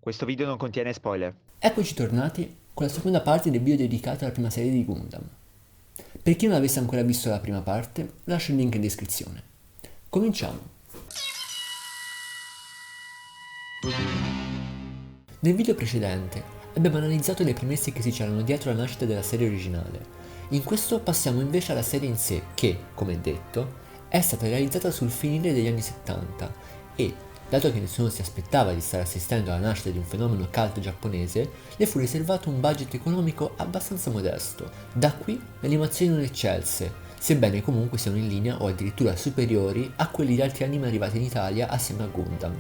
Questo video non contiene spoiler. Eccoci tornati con la seconda parte del video dedicato alla prima serie di Gundam. Per chi non avesse ancora visto la prima parte, lascio il link in descrizione. Cominciamo! Nel video precedente abbiamo analizzato le premesse che si c'erano dietro la nascita della serie originale. In questo passiamo invece alla serie in sé che, come detto, è stata realizzata sul finire degli anni 70 e, dato che nessuno si aspettava di stare assistendo alla nascita di un fenomeno cult giapponese, le fu riservato un budget economico abbastanza modesto. Da qui le animazioni non eccelse, sebbene comunque siano in linea o addirittura superiori a quelli di altri anime arrivati in Italia assieme a Gundam.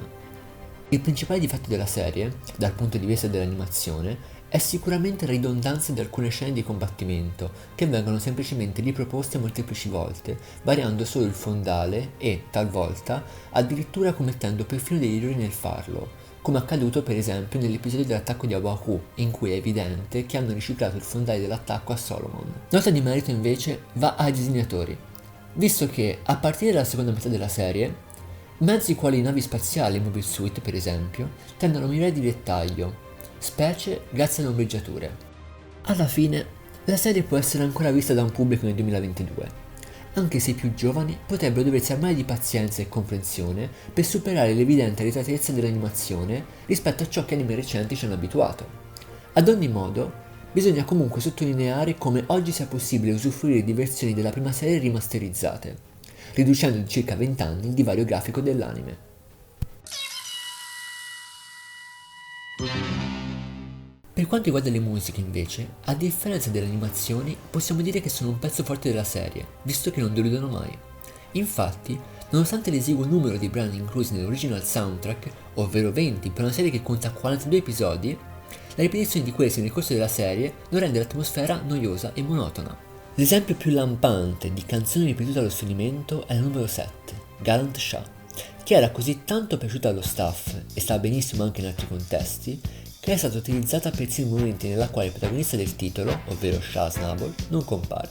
Il principale difetto della serie, dal punto di vista dell'animazione, è sicuramente la ridondanza di alcune scene di combattimento, che vengono semplicemente riproposte molteplici volte, variando solo il fondale e, talvolta, addirittura commettendo perfino degli errori nel farlo, come accaduto per esempio nell'episodio dell'attacco di Awahu, in cui è evidente che hanno riciclato il fondale dell'attacco a Solomon. Nota di merito invece va ai disegnatori, visto che, a partire dalla seconda metà della serie, mezzi quali navi spaziali e mobile suit, per esempio, tendono a mirare di dettaglio, specie grazie alle ombreggiature. Alla fine, la serie può essere ancora vista da un pubblico nel 2022, anche se i più giovani potrebbero doversi armare di pazienza e comprensione per superare l'evidente arretratezza dell'animazione rispetto a ciò che anime recenti ci hanno abituato. Ad ogni modo, bisogna comunque sottolineare come oggi sia possibile usufruire di versioni della prima serie rimasterizzate, riducendo di circa 20 anni il divario grafico dell'anime. Per quanto riguarda le musiche invece, a differenza delle animazioni, possiamo dire che sono un pezzo forte della serie, visto che non deludono mai. Infatti, nonostante l'esiguo numero di brani inclusi nell'original soundtrack, ovvero 20 per una serie che conta 42 episodi, la ripetizione di questi nel corso della serie non rende l'atmosfera noiosa e monotona. L'esempio più lampante di canzone ripetuta allo sfinimento è il numero 7, Gallant Shah, che era così tanto piaciuta allo staff e sta benissimo anche in altri contesti, che è stata utilizzata persino in momenti nella quale il protagonista del titolo, ovvero Shah Snubble, non compare.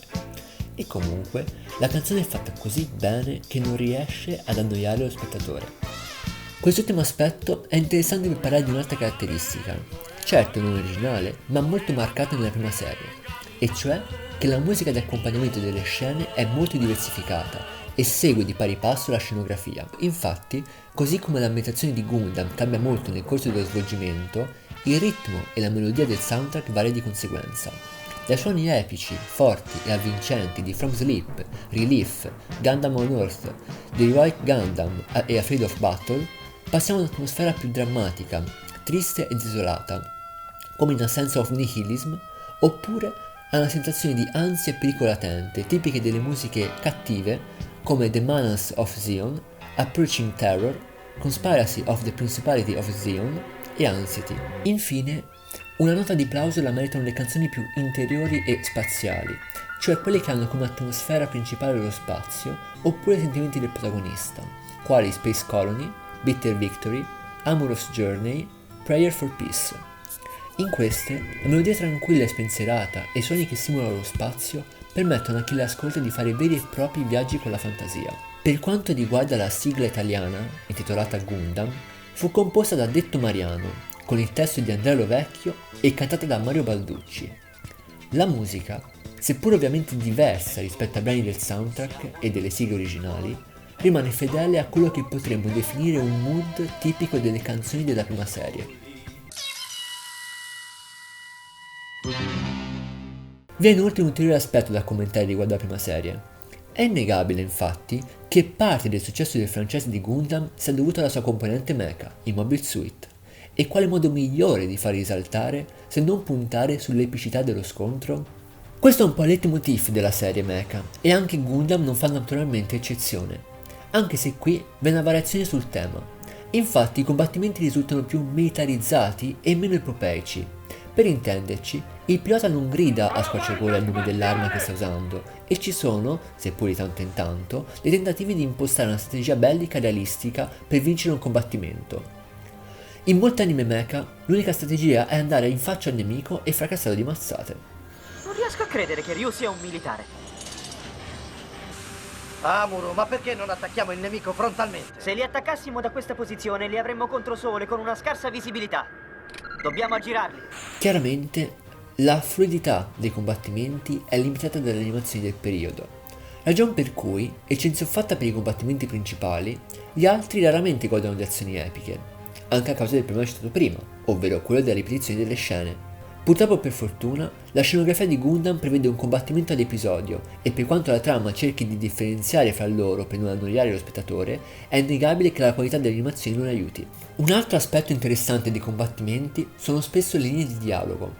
E comunque, la canzone è fatta così bene che non riesce ad annoiare lo spettatore. Quest'ultimo aspetto è interessante per parlare di un'altra caratteristica, certo non originale, ma molto marcata nella prima serie, e cioè che la musica di accompagnamento delle scene è molto diversificata e segue di pari passo la scenografia. Infatti, così come l'ambientazione di Gundam cambia molto nel corso dello svolgimento, il ritmo e la melodia del soundtrack varia di conseguenza. Dai suoni epici, forti e avvincenti di From Sleep, Relief, Gundam on Earth, The Heroic Gundam e Afraid of Battle, passiamo ad un'atmosfera più drammatica, triste e desolata, come in A Sense of Nihilism, oppure a una sensazione di ansia e pericolo latente, tipiche delle musiche cattive come The Menace of Zion, Approaching Terror, Conspiracy of the Principality of Zion e Anxiety. Infine, una nota di plauso la meritano le canzoni più interiori e spaziali, cioè quelle che hanno come atmosfera principale lo spazio oppure i sentimenti del protagonista, quali Space Colony, Bitter Victory, Amorous Journey, Prayer for Peace. In queste, la melodia tranquilla e spensierata e i suoni che simulano lo spazio permettono a chi le ascolta di fare veri e propri viaggi con la fantasia. Per quanto riguarda la sigla italiana, intitolata Gundam, fu composta da Detto Mariano, con il testo di Andrea Lovecchio e cantata da Mario Balducci. La musica, seppur ovviamente diversa rispetto ai brani del soundtrack e delle sigle originali, rimane fedele a quello che potremmo definire un mood tipico delle canzoni della prima serie. Vi è inoltre un ulteriore aspetto da commentare riguardo alla prima serie. È innegabile, infatti, che parte del successo del franchise di Gundam sia dovuto alla sua componente mecha, il Mobile Suit, e quale modo migliore di far risaltare se non puntare sull'epicità dello scontro? Questo è un po' il leitmotiv della serie mecha, e anche Gundam non fa naturalmente eccezione, anche se qui vi è una variazione sul tema. Infatti i combattimenti risultano più militarizzati e meno epopeici. Per intenderci, il pilota non grida a squarciagola il nome dell'arma che sta usando e ci sono, seppur di tanto in tanto, dei tentativi di impostare una strategia bellica realistica per vincere un combattimento. In molti anime mecha, l'unica strategia è andare in faccia al nemico e fracassarlo di mazzate. Non riesco a credere che Ryu sia un militare. Amuro, ma perché non attacchiamo il nemico frontalmente? Se li attaccassimo da questa posizione li avremmo contro sole con una scarsa visibilità. Dobbiamo aggirarli. Chiaramente la fluidità dei combattimenti è limitata dalle animazioni del periodo, ragion per cui, eccezion fatta per i combattimenti principali, gli altri raramente godono di azioni epiche, anche a causa del problema citato prima, ovvero quello della ripetizione delle scene. Purtroppo per fortuna, la scenografia di Gundam prevede un combattimento ad episodio e per quanto la trama cerchi di differenziare fra loro per non annoiare lo spettatore, è innegabile che la qualità delle animazioni non aiuti. Un altro aspetto interessante dei combattimenti sono spesso le linee di dialogo.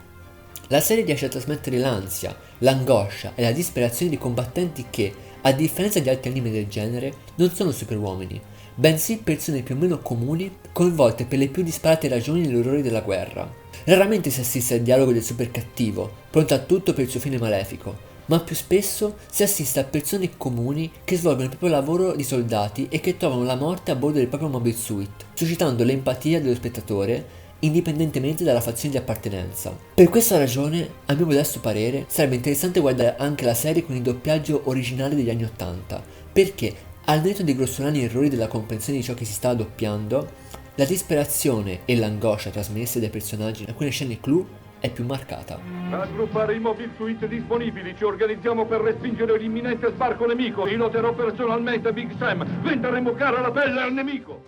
La serie riesce a trasmettere l'ansia, l'angoscia e la disperazione dei combattenti che, a differenza di altri anime del genere, non sono superuomini, bensì persone più o meno comuni coinvolte per le più disparate ragioni negli orrori della guerra. Raramente si assiste al dialogo del super cattivo, pronto a tutto per il suo fine malefico, ma più spesso si assiste a persone comuni che svolgono il proprio lavoro di soldati e che trovano la morte a bordo del proprio mobile suit, suscitando l'empatia dello spettatore indipendentemente dalla fazione di appartenenza. Per questa ragione, a mio modesto parere, sarebbe interessante guardare anche la serie con il doppiaggio originale degli anni 80, perché al netto dei grossolani errori della comprensione di ciò che si stava doppiando, la disperazione e l'angoscia trasmesse dai personaggi in alcune scene clou è più marcata. Raggruppare i mobile suite disponibili, ci organizziamo per respingere l'imminente sbarco nemico. Piloterò personalmente Big Sam, venderemo cara la pelle al nemico.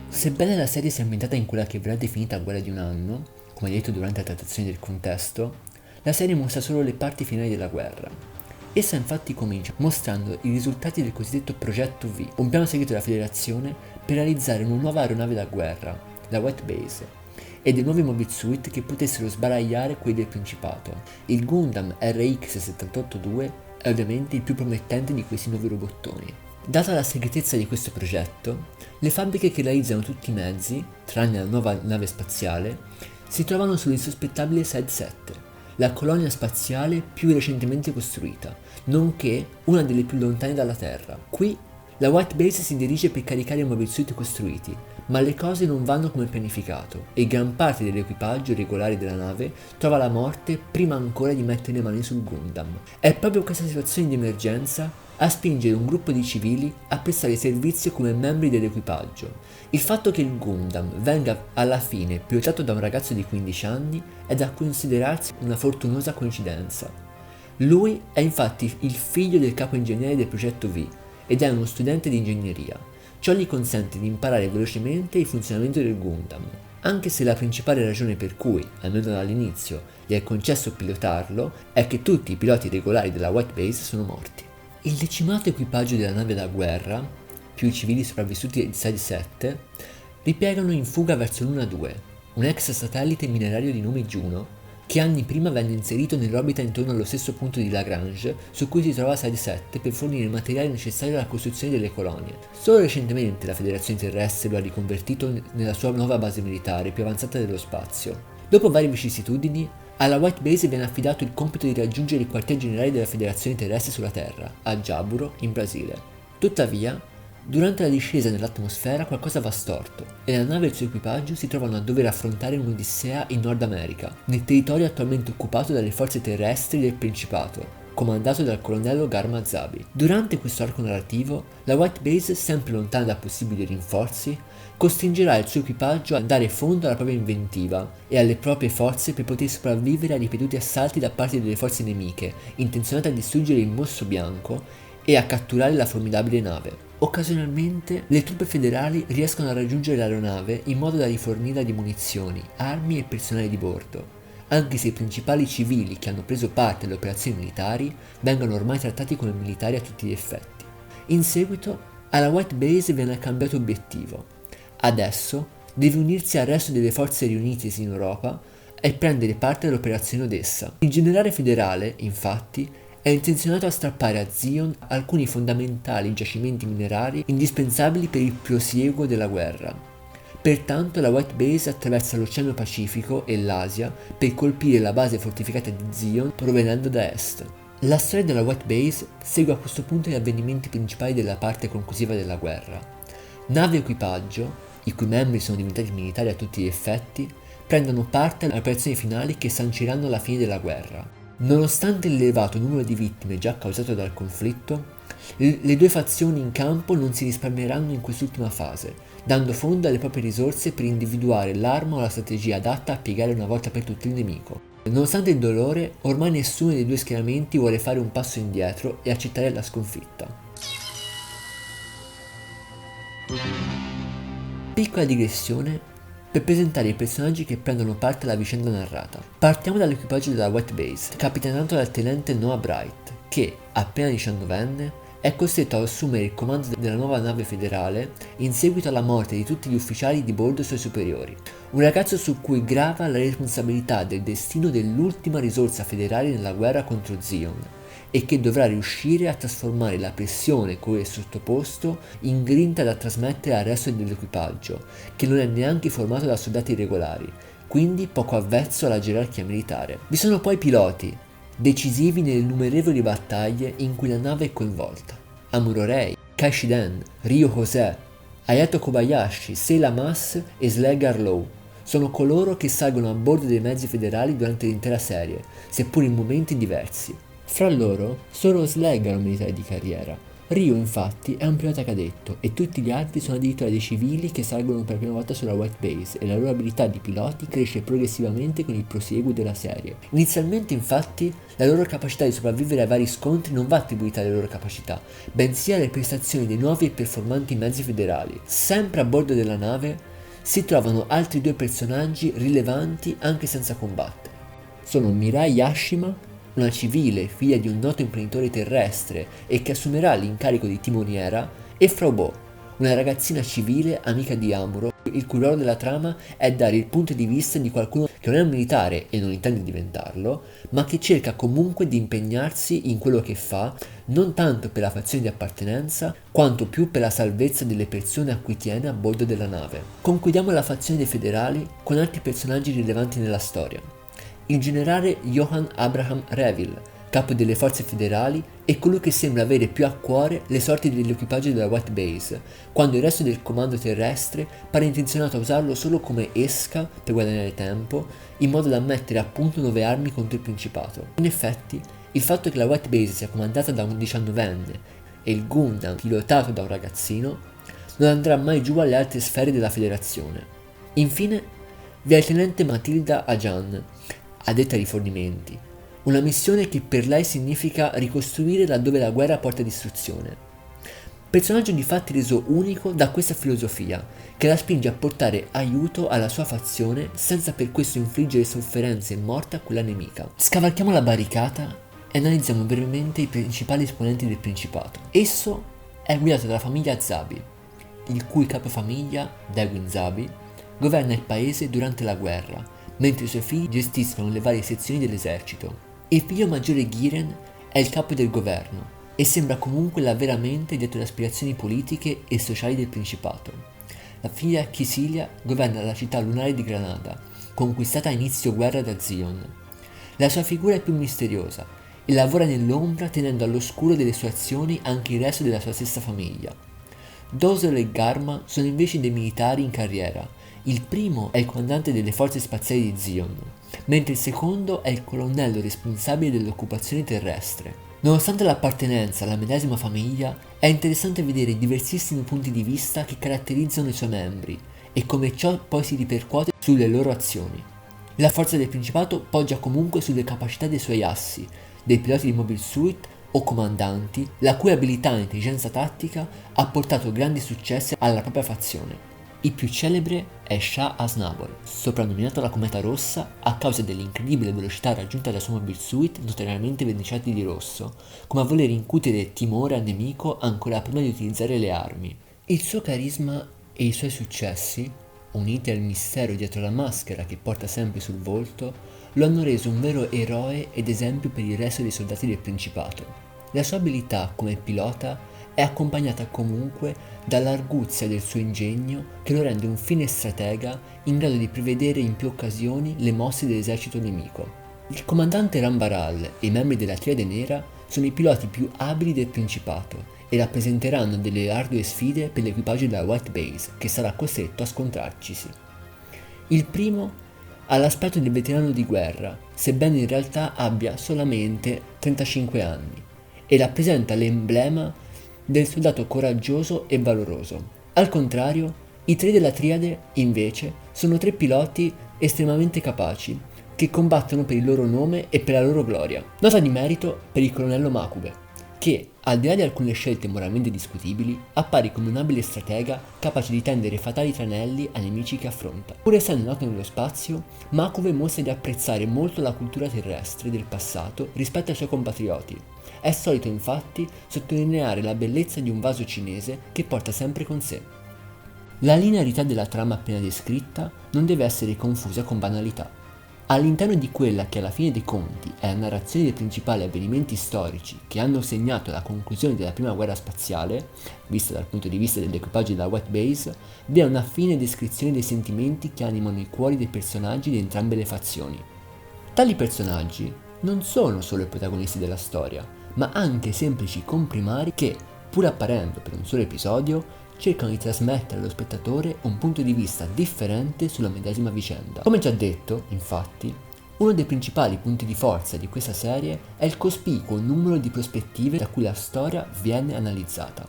Sebbene la serie sia ambientata in quella che verrà definita guerra di un anno, come detto durante la trattazione del contesto, la serie mostra solo le parti finali della guerra. Essa infatti comincia mostrando i risultati del cosiddetto Progetto V, un piano segreto della Federazione per realizzare una nuova aeronave da guerra, la White Base, e dei nuovi mobile suit che potessero sbaragliare quelli del Principato. Il Gundam RX-78-2 è ovviamente il più promettente di questi nuovi robottoni. Data la segretezza di questo progetto, le fabbriche che realizzano tutti i mezzi, tranne la nuova nave spaziale, si trovano sull'insospettabile Side 7, la colonia spaziale più recentemente costruita, nonché una delle più lontane dalla Terra. Qui la White Base si dirige per caricare i mobile suit costruiti, ma le cose non vanno come pianificato e gran parte dell'equipaggio regolare della nave trova la morte prima ancora di mettere le mani sul Gundam. È proprio questa situazione di emergenza a spingere un gruppo di civili a prestare servizio come membri dell'equipaggio. Il fatto che il Gundam venga alla fine pilotato da un ragazzo di 15 anni è da considerarsi una fortunosa coincidenza. Lui è infatti il figlio del capo ingegnere del progetto V ed è uno studente di ingegneria. Ciò gli consente di imparare velocemente il funzionamento del Gundam, anche se la principale ragione per cui, almeno dall'inizio, gli è concesso pilotarlo è che tutti i piloti regolari della White Base sono morti. Il decimato equipaggio della nave da guerra, più i civili sopravvissuti di Side 7, ripiegano in fuga verso Luna 2, un ex satellite minerario di nome Juno, che anni prima venne inserito nell'orbita intorno allo stesso punto di Lagrange su cui si trova Side 7 per fornire il materiale necessario alla costruzione delle colonie. Solo recentemente la Federazione Terrestre lo ha riconvertito nella sua nuova base militare più avanzata dello spazio. Dopo varie vicissitudini, alla White Base viene affidato il compito di raggiungere il quartier generale della Federazione Terrestre sulla Terra, a Jaburo, in Brasile. Tuttavia, durante la discesa nell'atmosfera qualcosa va storto e la nave e il suo equipaggio si trovano a dover affrontare un'odissea in Nord America, nel territorio attualmente occupato dalle forze terrestri del Principato, comandato dal colonnello Garma Zabi. Durante questo arco narrativo, la White Base, sempre lontana da possibili rinforzi, costringerà il suo equipaggio a dare fondo alla propria inventiva e alle proprie forze per poter sopravvivere a ripetuti assalti da parte delle forze nemiche, intenzionate a distruggere il mostro bianco e a catturare la formidabile nave. Occasionalmente le truppe federali riescono a raggiungere l'aeronave in modo da rifornirla di munizioni, armi e personale di bordo, anche se i principali civili che hanno preso parte alle operazioni militari vengono ormai trattati come militari a tutti gli effetti. In seguito, alla White Base viene cambiato obiettivo. Adesso deve unirsi al resto delle forze riunitesi in Europa e prendere parte all'operazione Odessa. Il generale federale, infatti, è intenzionato a strappare a Zion alcuni fondamentali giacimenti minerari indispensabili per il prosieguo della guerra. Pertanto la White Base attraversa l'Oceano Pacifico e l'Asia per colpire la base fortificata di Zion provenendo da est. La storia della White Base segue a questo punto gli avvenimenti principali della parte conclusiva della guerra. Nave e equipaggio, i cui membri sono diventati militari a tutti gli effetti, prendono parte alle operazioni finali che sanciranno la fine della guerra. Nonostante l'elevato numero di vittime già causato dal conflitto, le due fazioni in campo non si risparmieranno in quest'ultima fase, dando fondo alle proprie risorse per individuare l'arma o la strategia adatta a piegare una volta per tutte il nemico. Nonostante il dolore, ormai nessuno dei due schieramenti vuole fare un passo indietro e accettare la sconfitta. Piccola digressione per presentare i personaggi che prendono parte alla vicenda narrata. Partiamo dall'equipaggio della White Base, capitanato dal tenente Noah Bright, che, appena 19enne, è costretto ad assumere il comando della nuova nave federale in seguito alla morte di tutti gli ufficiali di bordo suoi superiori. Un ragazzo su cui grava la responsabilità del destino dell'ultima risorsa federale nella guerra contro Zion e che dovrà riuscire a trasformare la pressione cui è sottoposto in grinta da trasmettere al resto dell'equipaggio, che non è neanche formato da soldati regolari, quindi poco avvezzo alla gerarchia militare. Vi sono poi piloti, decisivi nelle innumerevoli battaglie in cui la nave è coinvolta. Amuro Rei, Kai Shiden, Ryo José, Hayato Kobayashi, Seila Mas e Slegar Low sono coloro che salgono a bordo dei mezzi federali durante l'intera serie, seppur in momenti diversi. Fra loro, solo Slegar è un militare di carriera. Ryo infatti è un pilota cadetto e tutti gli altri sono addirittura dei civili che salgono per la prima volta sulla White Base e la loro abilità di piloti cresce progressivamente con il prosieguo della serie. Inizialmente infatti la loro capacità di sopravvivere ai vari scontri non va attribuita alle loro capacità, bensì alle prestazioni dei nuovi e performanti mezzi federali. Sempre a bordo della nave si trovano altri due personaggi rilevanti anche senza combattere. Sono Mirai Yashima, una civile figlia di un noto imprenditore terrestre e che assumerà l'incarico di timoniera, e Frau Bo, una ragazzina civile amica di Amuro, il cui ruolo della trama è dare il punto di vista di qualcuno che non è un militare e non intende diventarlo, ma che cerca comunque di impegnarsi in quello che fa, non tanto per la fazione di appartenenza, quanto più per la salvezza delle persone a cui tiene a bordo della nave. Concludiamo la fazione dei federali con altri personaggi rilevanti nella storia. Il generale Johann Abraham Revil, capo delle forze federali, è colui che sembra avere più a cuore le sorti dell'equipaggio della White Base, quando il resto del comando terrestre pare intenzionato a usarlo solo come esca per guadagnare tempo, in modo da mettere a punto nuove armi contro il Principato. In effetti, il fatto che la White Base sia comandata da un 19enne e il Gundam pilotato da un ragazzino non andrà mai giù alle altre sfere della federazione. Infine, vi è il tenente Matilda Ajan, addetta ai rifornimenti, una missione che per lei significa ricostruire laddove la guerra porta distruzione. Personaggio di fatti reso unico da questa filosofia, che la spinge a portare aiuto alla sua fazione senza per questo infliggere sofferenze e morte a quella nemica. Scavalchiamo la barricata e analizziamo brevemente i principali esponenti del Principato. Esso è guidato dalla famiglia Zabi, il cui capofamiglia, Dewin Zabi, governa il paese durante la guerra, mentre i suoi figli gestiscono le varie sezioni dell'esercito. Il figlio maggiore Giren è il capo del governo e sembra comunque la vera mente dietro le aspirazioni politiche e sociali del Principato. La figlia Kycilia governa la città lunare di Granada, conquistata a inizio guerra da Zion. La sua figura è più misteriosa e lavora nell'ombra tenendo all'oscuro delle sue azioni anche il resto della sua stessa famiglia. Dosel e Garma sono invece dei militari in carriera. Il primo è il comandante delle forze spaziali di Zion, mentre il secondo è il colonnello responsabile dell'occupazione terrestre. Nonostante l'appartenenza alla medesima famiglia, è interessante vedere i diversissimi punti di vista che caratterizzano i suoi membri e come ciò poi si ripercuote sulle loro azioni. La forza del Principato poggia comunque sulle capacità dei suoi assi, dei piloti di Mobile Suit o comandanti, la cui abilità e intelligenza tattica ha portato grandi successi alla propria fazione. Il più celebre è Shah Aznavour, soprannominato la Cometa Rossa a causa dell'incredibile velocità raggiunta dai suoi Mobile Suit notoriamente verniciati di rosso, come a voler incutere timore al nemico ancora prima di utilizzare le armi. Il suo carisma e i suoi successi, uniti al mistero dietro la maschera che porta sempre sul volto, lo hanno reso un vero eroe ed esempio per il resto dei soldati del Principato. La sua abilità come pilota è accompagnata comunque dall'arguzia del suo ingegno che lo rende un fine stratega in grado di prevedere in più occasioni le mosse dell'esercito nemico. Il comandante Rambaral e i membri della Triade Nera sono i piloti più abili del Principato e rappresenteranno delle ardue sfide per l'equipaggio della White Base che sarà costretto a scontrarcisi. Il primo ha l'aspetto del veterano di guerra, sebbene in realtà abbia solamente 35 anni, e rappresenta l'emblema del soldato coraggioso e valoroso. Al contrario, i tre della triade, invece, sono tre piloti estremamente capaci, che combattono per il loro nome e per la loro gloria. Nota di merito per il colonnello Makube, che, al di là di alcune scelte moralmente discutibili, appare come un abile stratega capace di tendere fatali tranelli ai nemici che affronta. Pur essendo nato nello spazio, Makube mostra di apprezzare molto la cultura terrestre del passato rispetto ai suoi compatrioti. È solito infatti sottolineare la bellezza di un vaso cinese che porta sempre con sé. La linearità della trama appena descritta non deve essere confusa con banalità. All'interno di quella che alla fine dei conti è la narrazione dei principali avvenimenti storici che hanno segnato la conclusione della prima guerra spaziale, vista dal punto di vista dell'equipaggio della White Base, vi è una fine descrizione dei sentimenti che animano i cuori dei personaggi di entrambe le fazioni. Tali personaggi non sono solo i protagonisti della storia, ma anche semplici comprimari che, pur apparendo per un solo episodio, cercano di trasmettere allo spettatore un punto di vista differente sulla medesima vicenda. Come già detto, infatti, uno dei principali punti di forza di questa serie è il cospicuo numero di prospettive da cui la storia viene analizzata,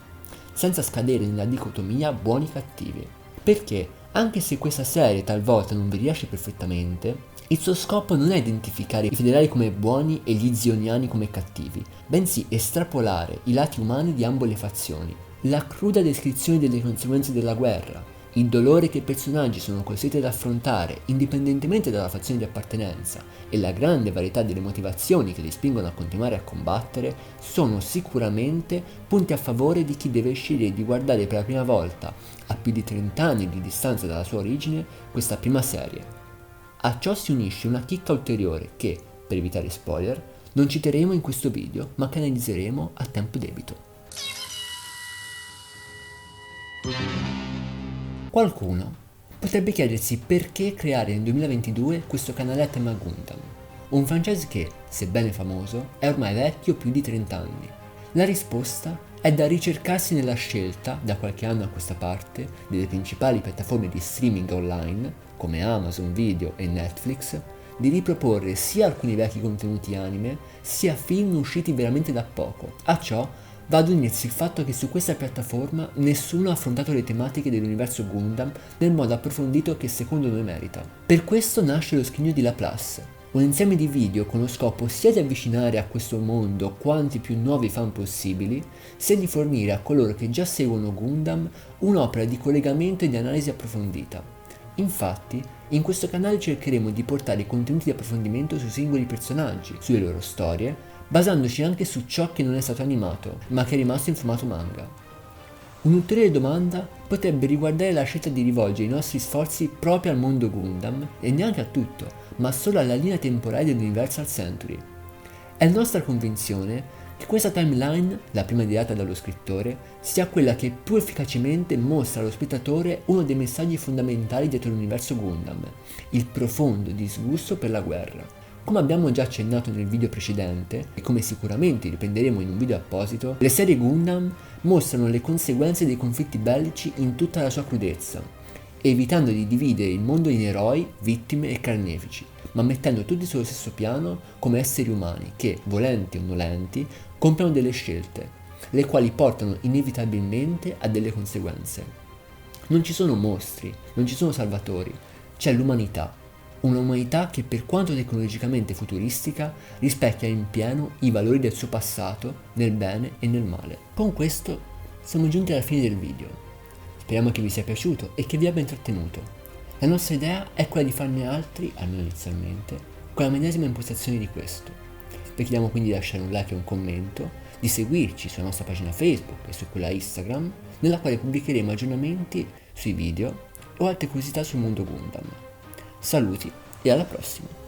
senza scadere nella dicotomia buoni-cattivi. Perché, anche se questa serie talvolta non vi riesce perfettamente, il suo scopo non è identificare i federali come buoni e gli zioniani come cattivi, bensì estrapolare i lati umani di ambo le fazioni, la cruda descrizione delle conseguenze della guerra, il dolore che i personaggi sono costretti ad affrontare indipendentemente dalla fazione di appartenenza e la grande varietà delle motivazioni che li spingono a continuare a combattere sono sicuramente punti a favore di chi deve scegliere di guardare per la prima volta, a più di 30 anni di distanza dalla sua origine, questa prima serie. A ciò si unisce una chicca ulteriore che, per evitare spoiler, non citeremo in questo video ma che analizzeremo a tempo debito. Qualcuno potrebbe chiedersi perché creare nel 2022 questo canale a tema Gundam, un franchise che, sebbene famoso, è ormai vecchio più di 30 anni. La risposta è da ricercarsi nella scelta, da qualche anno a questa parte, delle principali piattaforme di streaming online, come Amazon Video e Netflix, di riproporre sia alcuni vecchi contenuti anime, sia film usciti veramente da poco. A ciò va ad unirsi il fatto che su questa piattaforma nessuno ha affrontato le tematiche dell'universo Gundam nel modo approfondito che secondo noi merita. Per questo nasce lo Scrigno di Laplace, un insieme di video con lo scopo sia di avvicinare a questo mondo quanti più nuovi fan possibili, sia di fornire a coloro che già seguono Gundam un'opera di collegamento e di analisi approfondita. Infatti, in questo canale cercheremo di portare contenuti di approfondimento sui singoli personaggi, sulle loro storie, basandoci anche su ciò che non è stato animato, ma che è rimasto in formato manga. Un'ulteriore domanda potrebbe riguardare la scelta di rivolgere i nostri sforzi proprio al mondo Gundam, e neanche a tutto, ma solo alla linea temporale dell'Universal Century. È nostra convinzione che questa timeline, la prima ideata dallo scrittore, sia quella che più efficacemente mostra allo spettatore uno dei messaggi fondamentali dietro l'universo Gundam, il profondo disgusto per la guerra. Come abbiamo già accennato nel video precedente, e come sicuramente riprenderemo in un video apposito, le serie Gundam mostrano le conseguenze dei conflitti bellici in tutta la sua crudezza, evitando di dividere il mondo in eroi, vittime e carnefici, ma mettendo tutti sullo stesso piano come esseri umani che, volenti o nolenti, compiono delle scelte, le quali portano inevitabilmente a delle conseguenze. Non ci sono mostri, non ci sono salvatori, c'è l'umanità. Una umanità che, per quanto tecnologicamente futuristica, rispecchia in pieno i valori del suo passato, nel bene e nel male. Con questo siamo giunti alla fine del video. Speriamo che vi sia piaciuto e che vi abbia intrattenuto. La nostra idea è quella di farne altri, almeno inizialmente, con la medesima impostazione di questo. Vi chiediamo quindi di lasciare un like e un commento, di seguirci sulla nostra pagina Facebook e su quella Instagram, nella quale pubblicheremo aggiornamenti sui video o altre curiosità sul mondo Gundam. Saluti e alla prossima!